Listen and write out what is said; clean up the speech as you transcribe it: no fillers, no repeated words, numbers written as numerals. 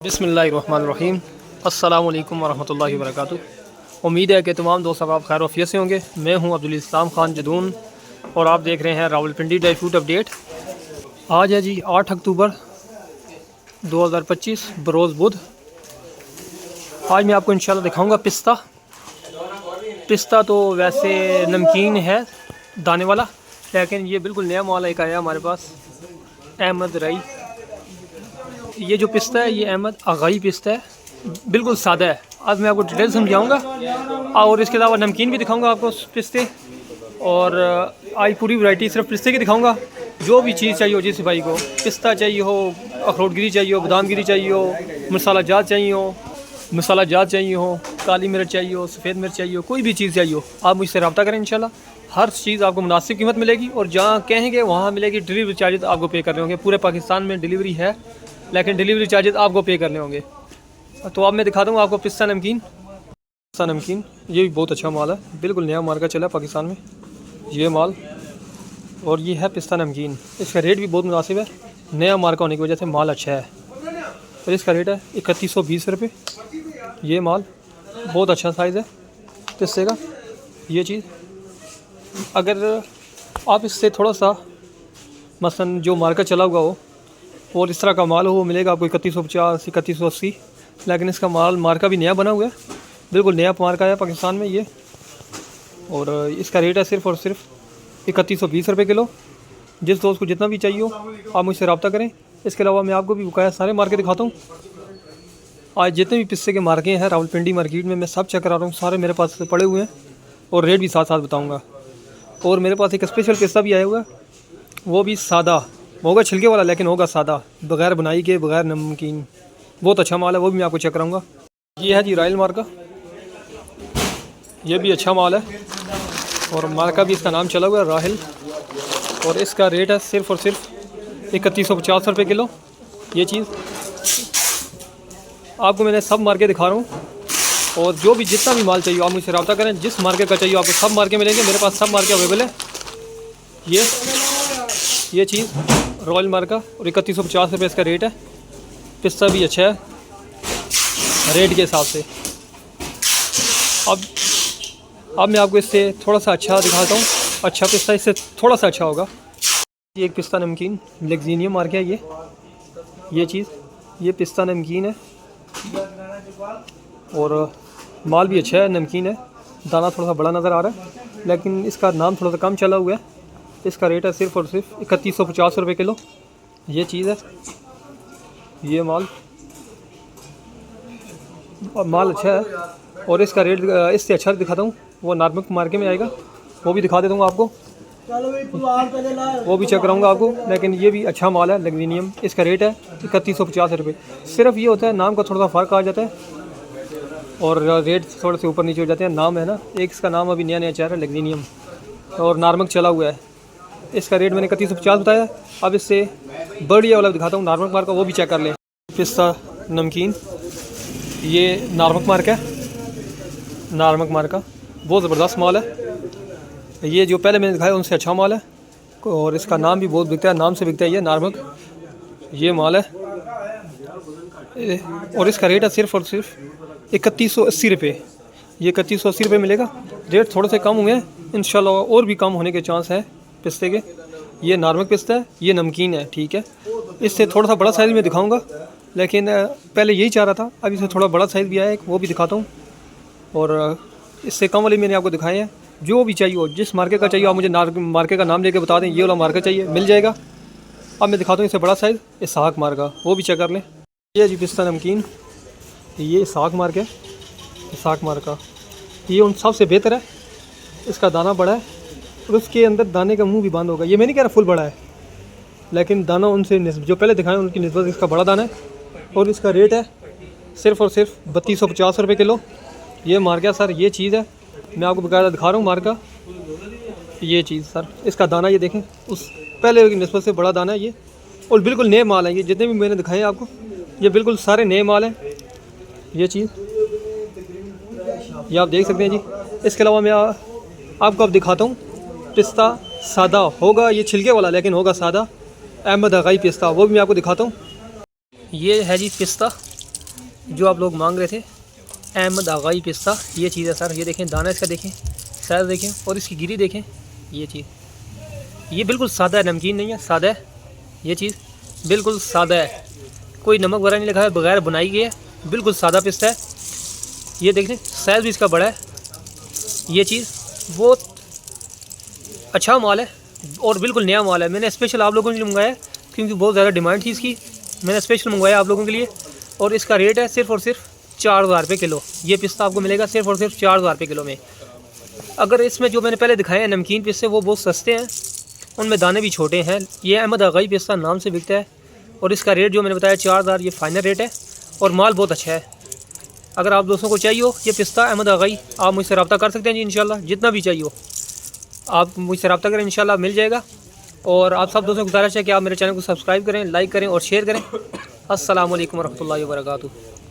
बिस्मिल्लाहिर्रहमानिर्रहीम। अस्सलामुअलैकुम वरहमतुल्लाहि वबरकातुहू। उम्मीद है कि तमाम दोस्त आप खैर वफ़ियत से होंगे। मैं हूं अब्दुल इस्लाम ख़ान जदून और आप देख रहे हैं रावलपिंडी ड्राई फ्रूट अपडेट। आज है जी 8 अक्टूबर 2025 बरोज़ बुध। आज मैं आपको इंशाल्लाह दिखाऊंगा पिस्ता। पिस्ता तो वैसे नमकीन है दाने वाला, लेकिन ये बिल्कुल नया माल एक आया हमारे पास, अहमद राई। ये जो पिस्ता है ये अहमद आगाई पिस्ता है, बिल्कुल सादा है। आज मैं आपको डिटेल समझाऊंगा और इसके अलावा नमकीन भी दिखाऊंगा आपको पिस्ते, और आज पूरी वैरायटी सिर्फ पिस्ते की दिखाऊंगा। जो भी चीज़ चाहिए हो, जिस भाई को पिस्ता चाहिए हो, अखरोट गिरी चाहिए हो, बादाम गिरी चाहिए हो, मसाला जात चाहिए हो, मसाला जात चाहिए हो, काली मिर्च चाहिए हो, सफ़ेद मिर्च चाहिए हो, कोई भी चीज़ चाहिए हो, आप मुझसे रब्ता करें। इंशाल्लाह हर चीज़ आपको मुनासिब कीमत मिलेगी और जहाँ कहेंगे वहाँ मिलेगी। डिलीवरी चार्जेस आपको पे करने होंगे। पूरे पाकिस्तान में डिलीवरी है, लेकिन डिलीवरी चार्जेस आपको पे करने होंगे। तो अब मैं दिखा दूँगा आपको पिस्ता नमकीन। पिस्ता नमकीन ये भी बहुत अच्छा माल है, बिल्कुल नया मार्का चला पाकिस्तान में ये माल। और ये है पिस्ता नमकीन, इसका रेट भी बहुत मुनासिब है, नया मार्का होने की वजह से माल अच्छा है। और इसका रेट है 3120 रुपये। ये माल बहुत अच्छा साइज़ है पिस्ते का। ये चीज़ अगर आप इससे थोड़ा सा मसलन जो मार्का चला हुआ हो और इस तरह का माल हो, वो मिलेगा आपको 3150 3180। लेकिन इसका माल मार्का भी नया बना हुआ है, बिल्कुल नया मार्का है पाकिस्तान में ये। और इसका रेट है सिर्फ़ और सिर्फ 3120 रुपये किलो। जिस दोस्त को जितना भी चाहिए हो आप मुझसे रब्ता करें। इसके अलावा मैं आपको भी बकाया सारे मार्के दिखाता हूँ। आज जितने भी पिस्ते के मार्के हैं रावलपिंडी मार्केट में, मैं सब चेक करा रहा हूँ, सारे मेरे पास पड़े हुए हैं और रेट भी साथ साथ बताऊँगा। और मेरे पास एक स्पेशल पिस्ता भी आया हुआ है, वो भी सादा होगा, छिलके वाला, लेकिन होगा सादा, बग़ैर बनाई के, बग़ैर नमकीन। बहुत अच्छा माल है, वो भी मैं आपको चेक कराऊंगा। ये है जी रॉयल मार्का, ये भी अच्छा माल है और मार्का भी इसका नाम चला हुआ है राहिल। और इसका रेट है सिर्फ़ और सिर्फ 3150 रुपये किलो। ये चीज़ आपको मैंने सब मार्के दिखा रहा हूँ, और जो भी जितना भी माल चाहिए आप मुझसे रब्ता करें। जिस मार्के का चाहिए आपको सब मार्के मिलेंगे, मेरे पास सब मार्के अवेलेबल है। ये चीज़ रॉयल मार्का और 3150 रुपये इसका रेट है। पिस्ता भी अच्छा है रेट के हिसाब से। अब मैं आपको इससे थोड़ा सा अच्छा दिखाता हूँ। अच्छा पिस्ता इससे थोड़ा सा अच्छा होगा। ये एक पिस्ता नमकीन लेक्जीनियम मार्के है ये चीज़, ये पिस्ता नमकीन है और माल भी अच्छा है, नमकीन है। दाना थोड़ा सा बड़ा नज़र आ रहा है, लेकिन इसका नाम थोड़ा सा कम चला हुआ है। इसका रेट है सिर्फ़ और सिर्फ 3150 रुपये किलो। ये चीज़ है, ये माल अच्छा है। और इसका रेट इससे अच्छा दिखाता हूँ, वो नार्मक मार्के में आएगा, वो भी दिखा देता हूँ आपको, वो भी चेक कराऊँगा आपको। लेकिन ये भी अच्छा माल है लेक्जीनियम। इसका रेट है 3150 रुपये। सिर्फ ये होता है नाम का थोड़ा सा फ़र्क आ जाता है और रेट थोड़े से ऊपर नीचे हो जाते हैं। नाम है ना, एक इसका नाम अभी नया चल रहा है लेक्जीनियम, और नार्मक चला हुआ है। इसका रेट मैंने 3150 बताया। अब इससे बढ़िया वाला दिखाता हूँ नार्मक मार्का, वो भी चेक कर लें। पिस्ता नमकीन ये नार्मक मार्का है, नार्मक मार्का बहुत ज़बरदस्त माल है। ये जो पहले मैंने दिखाया उनसे अच्छा माल है और इसका नाम भी बहुत बिकता है, नाम से बिकता है ये नार्मक। ये माल है और इसका रेट है सिर्फ़ और सिर्फ 3180 रुपये। ये 3180 रुपये मिलेगा। रेट थोड़े से कम हुए हैं, इंशाल्लाह और भी कम होने के चांस है पिस्ते के। ये नार्मक पिस्ता है, ये नमकीन है, ठीक है। इससे थोड़ा सा बड़ा साइज़ में दिखाऊंगा, लेकिन पहले यही चाह रहा था। अब इससे थोड़ा बड़ा साइज़ भी आया है, वो भी दिखाता हूँ। और इससे कम वाली मैंने आपको दिखाए हैं। जो भी चाहिए हो, जिस मार्के का चाहिए आप मुझे मार्के का नाम लेके बता दें, ये वाला मार्का चाहिए, मिल जाएगा। अब मैं दिखाता हूँ इससे बड़ा साइज़, इसहाक मार्का, वो भी चेक कर लें। ये जी पिस्ता नमकीन, ये इसहाक मार्का है। इसहाक मार्का ये उन सबसे बेहतर है। इसका दाना बड़ा है और उसके अंदर दाने का मुंह भी बंद होगा। ये मैं नहीं कह रहा फुल बड़ा है, लेकिन दाना उनसे जो पहले दिखाएं उनकी निस्बत इसका बड़ा दाना है। और इसका रेट है सिर्फ़ और सिर्फ 3250 रुपये किलो। ये मार्का सर, ये चीज़ है, मैं आपको बकायदा दिखा रहा हूँ मार्का। ये चीज़ सर, इसका दाना ये देखें, उस पहले की निस्बत से बड़ा दाना है ये, और बिल्कुल नए माल हैं ये। जितने भी मैंने दिखाए आपको ये बिल्कुल सारे नए माल हैं। ये चीज़ ये आप देख सकते हैं जी। इसके अलावा मैं आपको अब दिखाता हूँ पिस्ता सादा होगा, ये छिलके वाला, लेकिन होगा सादा, अहमद आगाई पिस्ता, वो भी मैं आपको दिखाता हूँ। ये है जी पिस्ता, जो आप लोग मांग रहे थे, अहमद आगाई पिस्ता, ये चीज़ है सर। ये देखें दाना इसका देखें, साइज़ देखें और इसकी गिरी देखें। ये चीज़ ये बिल्कुल सादा है, नमकीन नहीं है, सादा है। ये चीज़ बिल्कुल सादा है, कोई नमक वगैरह नहीं लगा है, बगैर बनाई गई है, बिल्कुल सादा पिस्ता है। ये देख लें, साइज़ भी इसका बड़ा है। ये चीज़ बहुत अच्छा माल है और बिल्कुल नया माल है। मैंने स्पेशल आप लोगों के लिए मंगाया क्योंकि बहुत ज़्यादा डिमांड थी इसकी, मैंने स्पेशल मंगवाया आप लोगों के लिए। और इसका रेट है सिर्फ़ और सिर्फ 4000 रुपये किलो। ये पिस्ता आपको मिलेगा सिर्फ़ और सिर्फ 4000 रुपये किलो में। अगर इसमें जो मैंने पहले दिखाए हैं नमकीन पिस्ते, वो बहुत सस्ते हैं, उनमें दाने भी छोटे हैं। ये अहमद आगाई पिस्ता नाम से बिकता है और इसका रेट जो मैंने बताया 4000, ये फ़ाइनल रेट है और माल बहुत अच्छा है। अगर आप दोस्तों को चाहिए हो ये पिस्ता अहमद आगाई, आप मुझसे रब्ता कर सकते हैं जी इंशाल्लाह। जितना भी चाहिए हो आप मुझसे रब्ता करें, इंशाल्लाह मिल जाएगा। और आप सब दोस्तों को गुजारिश है कि आप मेरे चैनल को सब्सक्राइब करें, लाइक करें और शेयर करें। अस्सलाम वालेकुम रहमतुल्लाहि व बरकातुहू।